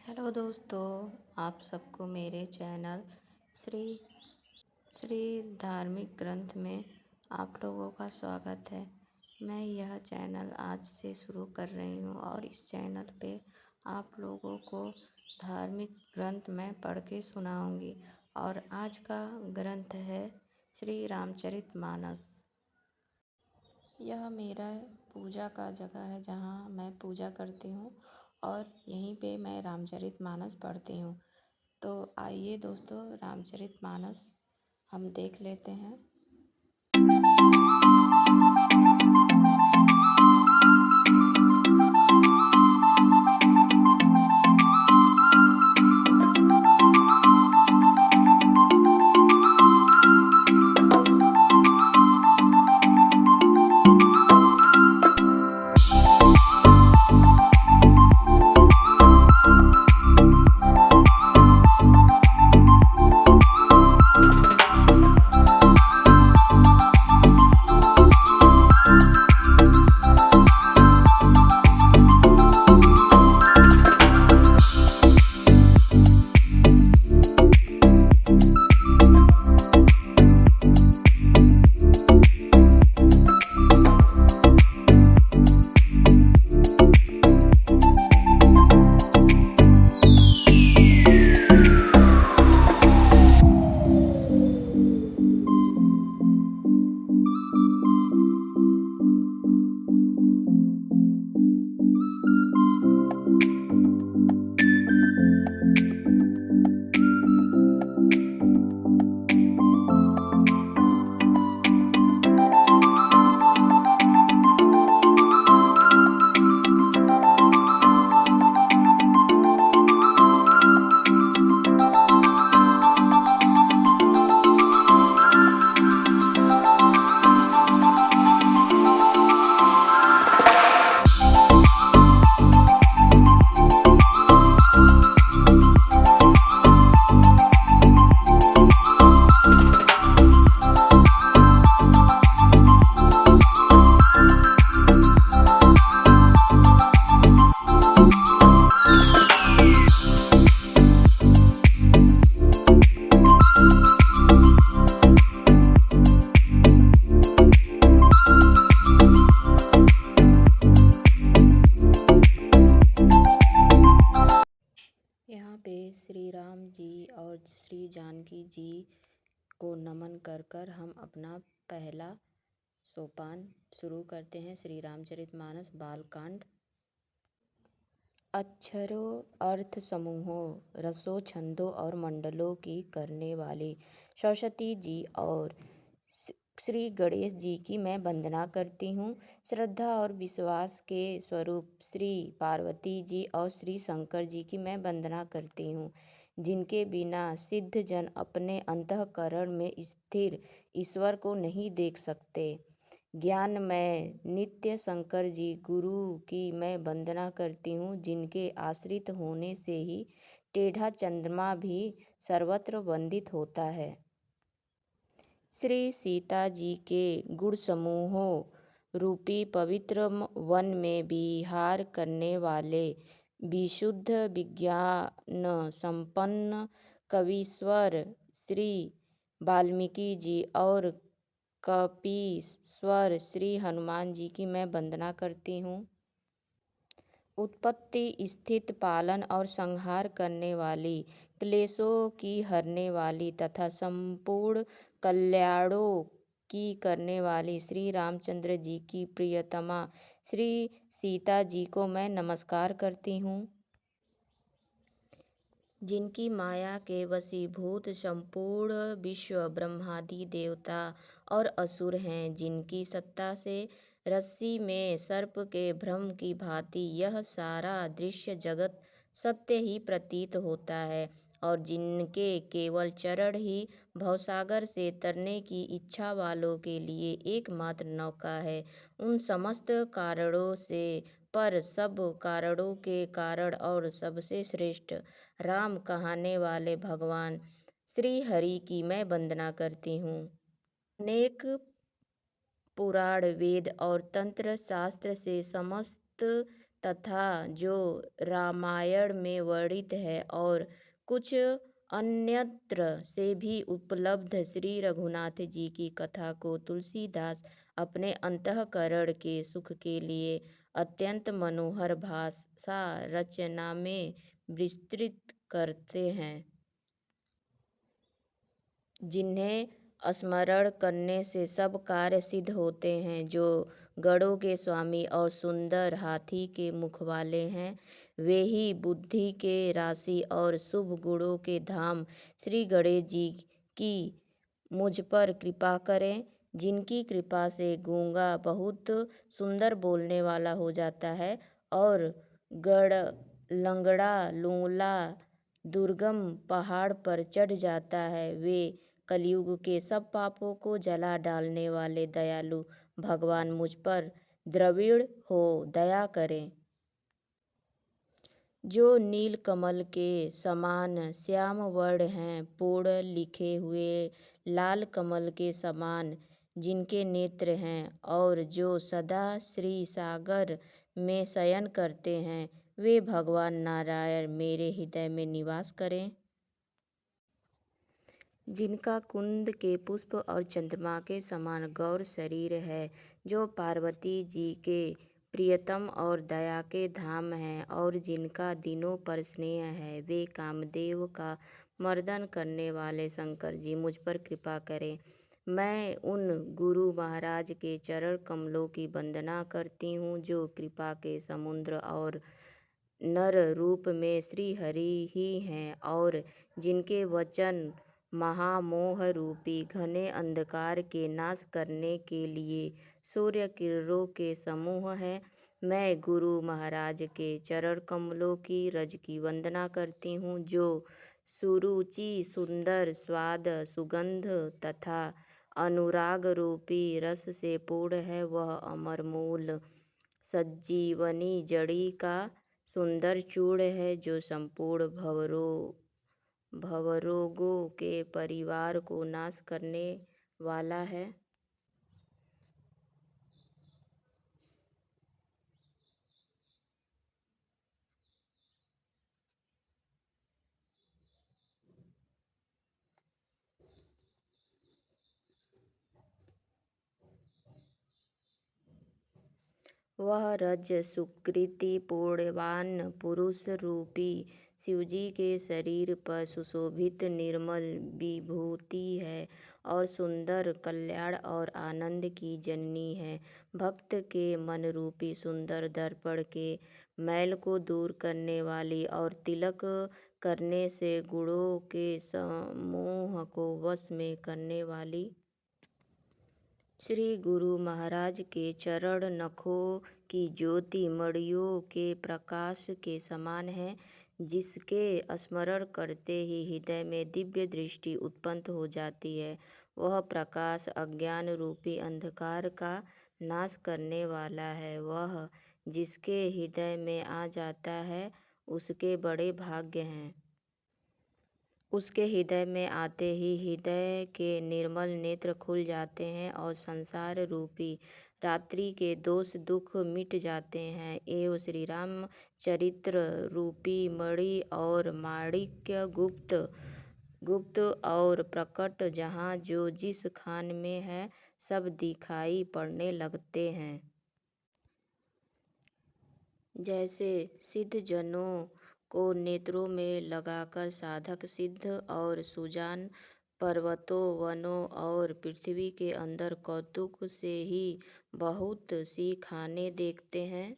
Hello दोस्तों, आप सबको मेरे चैनल श्री श्री धार्मिक ग्रंथ में आप लोगों का स्वागत है। मैं यह चैनल आज से शुरू कर रही हूँ और इस चैनल पे आप लोगों को धार्मिक ग्रंथ मैं पढ़ के सुनाऊँगी। और आज का ग्रंथ है श्री रामचरितमानस। यह मेरा पूजा का जगह है जहाँ मैं पूजा करती हूँ और यहीं पे मैं रामचरितमानस पढ़ती हूँ। तो आइए दोस्तों, रामचरितमानस हम देख लेते हैं। यहाँ पे श्री राम जी और श्री जानकी जी को नमन कर कर हम अपना पहला सोपान शुरू करते हैं। श्री रामचरितमानस बालकांड। अक्षरों, अर्थ समूहों, रसों, छंदों और मंडलों की करने वाली सरस्वती जी और श्री गणेश जी की मैं वंदना करती हूँ। श्रद्धा और विश्वास के स्वरूप श्री पार्वती जी और श्री शंकर जी की मैं वंदना करती हूँ, जिनके बिना सिद्ध जन अपने अंतःकरण में स्थिर ईश्वर को नहीं देख सकते। ज्ञानमय नित्य शंकर जी गुरु की मैं वंदना करती हूँ, जिनके आश्रित होने से ही टेढ़ा चंद्रमा भी सर्वत्र वंदित होता है। श्री सीता जी के गुण समूहों रूपी पवित्र वन में विहार करने वाले विशुद्ध विज्ञान संपन्न कवीश्वर श्री वाल्मीकि जी और कपीश्वर श्री हनुमान जी की मैं वंदना करती हूँ। उत्पत्ति, स्थित, पालन और संहार करने वाली, क्लेशों की हरने वाली तथा संपूर्ण कल्याणों की करने वाली श्री रामचंद्र जी की प्रियतमा श्री सीता जी को मैं नमस्कार करती हूँ, जिनकी माया के वशीभूत संपूर्ण विश्व ब्रह्मादि देवता और असुर हैं, जिनकी सत्ता से रस्सी में सर्प के भ्रम की भांति यह सारा दृश्य जगत सत्य ही प्रतीत होता है और जिनके केवल चरण ही भवसागर से तरने की इच्छा वालों के लिए एकमात्र नौका है। उन समस्त कारणों से पर सब कारणों के कारण और सबसे श्रेष्ठ राम कहाने वाले भगवान श्री हरि की मैं वंदना करती हूँ। अनेक पुराण, वेद और तंत्र शास्त्र से समस्त तथा जो रामायण में वर्णित है और कुछ अन्यत्र से भी उपलब्ध श्री रघुनाथ जी की कथा को तुलसीदास अपने अंतःकरण के सुख के लिए अत्यंत मनोहर भाषा रचना में विस्तृत करते हैं, जिन्हें स्मरण करने से सब कार्य सिद्ध होते हैं। जो गणों के स्वामी और सुंदर हाथी के मुख वाले हैं, वे ही बुद्धि के राशि और शुभ गुणों के धाम श्री गणेश जी की मुझ पर कृपा करें, जिनकी कृपा से गूंगा बहुत सुंदर बोलने वाला हो जाता है और गड़ लंगड़ा लूला दुर्गम पहाड़ पर चढ़ जाता है। वे कलयुग के सब पापों को जला डालने वाले दयालु भगवान मुझ पर द्रविड़ हो दया करें। जो नील कमल के समान श्याम वर्ण हैं, पूर्ण लिखे हुए लाल कमल के समान जिनके नेत्र हैं, और जो सदा श्री सागर में शयन करते हैं, वे भगवान नारायण मेरे हृदय में निवास करें। जिनका कुंद के पुष्प और चंद्रमा के समान गौर शरीर है, जो पार्वती जी के प्रियतम और दया के धाम हैं, और जिनका दिनों पर स्नेह है, वे कामदेव का मर्दन करने वाले शंकर जी मुझ पर कृपा करें। मैं उन गुरु महाराज के चरण कमलों की वंदना करती हूँ, जो कृपा के समुद्र और नर रूप में श्री हरि ही हैं, और जिनके वचन महामोह रूपी घने अंधकार के नाश करने के लिए सूर्य किरणों के समूह है। मैं गुरु महाराज के चरण कमलों की रज की वंदना करती हूँ, जो सुरुचि सुंदर स्वाद सुगंध तथा अनुराग रूपी रस से पूर्ण है। वह अमर मूल संजीवनी जड़ी का सुंदर चूर्ण है, जो संपूर्ण भवरोगों के परिवार को नाश करने वाला है। वह रज सुकृति पूर्णवान पुरुष रूपी शिवजी के शरीर पर सुशोभित निर्मल विभूति है, और सुंदर कल्याण और आनंद की जननी है। भक्त के मन रूपी सुंदर दर्पण के मैल को दूर करने वाली और तिलक करने से गुणों के समूह को वश में करने वाली श्री गुरु महाराज के चरण नखों की ज्योति मणियों के प्रकाश के समान है, जिसके स्मरण करते ही हृदय में दिव्य दृष्टि उत्पन्न हो जाती है। वह प्रकाश अज्ञान रूपी अंधकार का नाश करने वाला है। वह जिसके हृदय में आ जाता है, उसके बड़े भाग्य हैं। उसके हृदय में आते ही हृदय के निर्मल नेत्र खुल जाते हैं, और संसार रूपी रात्रि के दोष दुख मिट जाते हैं। एवं श्री राम चरित्र रूपी मणि और माणिक्य गुप्त और प्रकट जहाँ जो जिस खान में है, सब दिखाई पड़ने लगते हैं। जैसे सिद्ध जनों को नेत्रों में लगाकर साधक सिद्ध और सुजान पर्वतों वनों और पृथ्वी के अंदर कौतुक से ही बहुत सी खाने देखते हैं।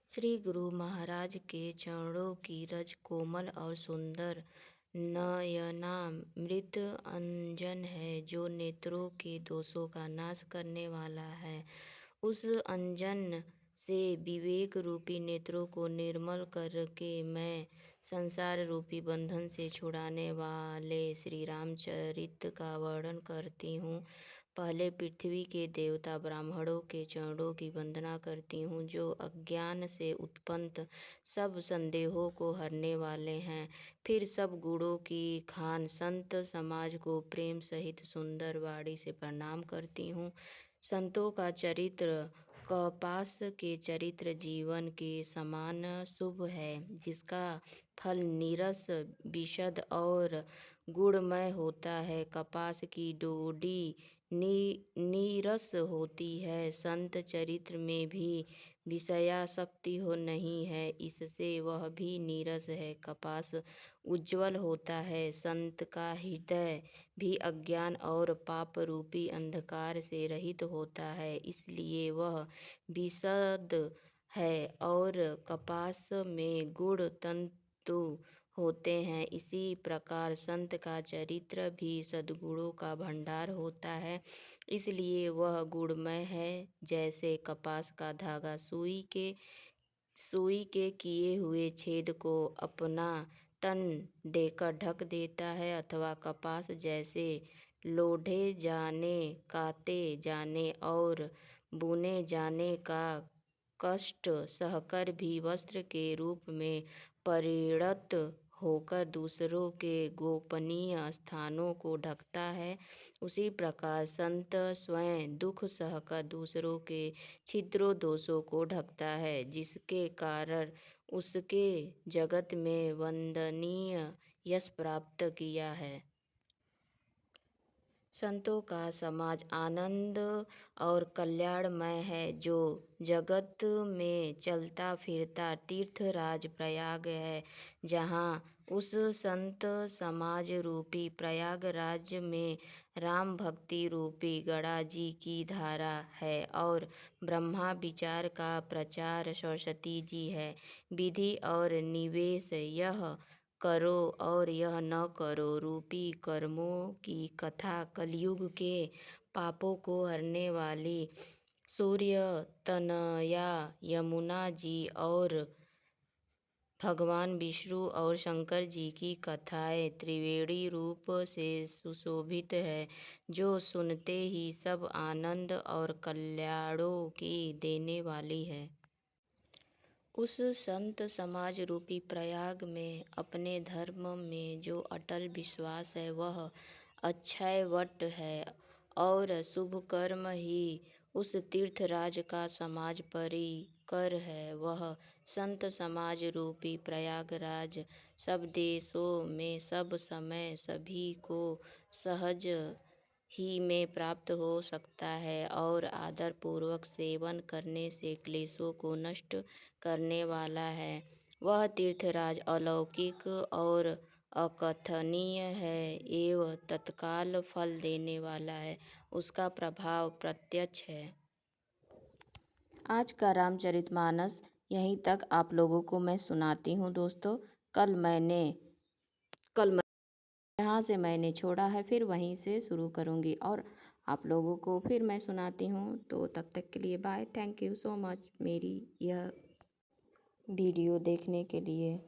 श्री गुरु महाराज के चरणों की रज कोमल और सुंदर नयनामृत अंजन है, जो नेत्रों के दोषों का नाश करने वाला है। उस अंजन से विवेक रूपी नेत्रों को निर्मल करके मैं संसार रूपी बंधन से छुड़ाने वाले श्री रामचरित का वर्णन करती हूँ। पहले पृथ्वी के देवता ब्राह्मणों के चरणों की वंदना करती हूँ, जो अज्ञान से उत्पन्न सब संदेहों को हरने वाले हैं। फिर सब गुणों की खान संत समाज को प्रेम सहित सुंदर वाणी से प्रणाम करती हूँ। संतों का चरित्र कपास के चरित्र जीवन के समान शुभ है, जिसका फल नीरस, विशद और गुणमय होता है। कपास की डोडी नीरस होती है। संत चरित्र में भी विषयासक्ति हो नहीं है, इससे वह भी नीरस है। कपास उज्ज्वल होता है। संत का हृदय भी अज्ञान और पाप रूपी अंधकार से रहित होता है, इसलिए वह विशद है। और कपास में गुण तंतु होते हैं। इसी प्रकार संत का चरित्र भी सद्गुणों का भंडार होता है, इसलिए वह गुणमय है। जैसे कपास का धागा सुई के किए हुए छेद को अपना तन देकर ढक देता है, अथवा कपास जैसे लोढ़े जाने, काते जाने और बुने जाने का कष्ट सहकर भी वस्त्र के रूप में परिणत होकर दूसरों के गोपनीय स्थानों को ढकता है, उसी प्रकार संत स्वयं दुख सहकर दूसरों के छिद्रों दोषों को ढकता है, जिसके कारण उसके जगत में वंदनीय यश प्राप्त किया है। संतों का समाज आनंद और कल्याणमय है। जो जगत में चलता फिरता तीर्थराज प्रयाग है, जहाँ उस संत समाज रूपी प्रयागराज में राम भक्ति रूपी गंगा जी की धारा है और ब्रह्मा विचार का प्रचार सरस्वती जी है। विधि और निवेश, यह करो और यह न करो रूपी कर्मों की कथा कलयुग के पापों को हरने वाली सूर्य तनया यमुना जी और भगवान विष्णु और शंकर जी की कथाएं त्रिवेणी रूप से सुशोभित है, जो सुनते ही सब आनंद और कल्याणों की देने वाली है। उस संत समाज रूपी प्रयाग में अपने धर्म में जो अटल विश्वास है, वह अक्षयवट है और शुभ कर्म ही उस तीर्थराज का समाज परिकर है। वह संत समाज रूपी प्रयागराज सब देशों में सब समय सभी को सहज ही में प्राप्त हो सकता है और आदर पूर्वक सेवन करने से क्लेशों को नष्ट करने वाला है। वह तीर्थराज अलौकिक और अकथनीय है एवं तत्काल फल देने वाला है। उसका प्रभाव प्रत्यक्ष है। आज का रामचरितमानस यहीं तक आप लोगों को मैं सुनाती हूँ दोस्तों। कल जहाँ से मैंने छोड़ा है फिर वहीं से शुरू करूँगी और आप लोगों को फिर मैं सुनाती हूँ। तो तब तक के लिए bye. Thank you so much मेरी यह वीडियो देखने के लिए।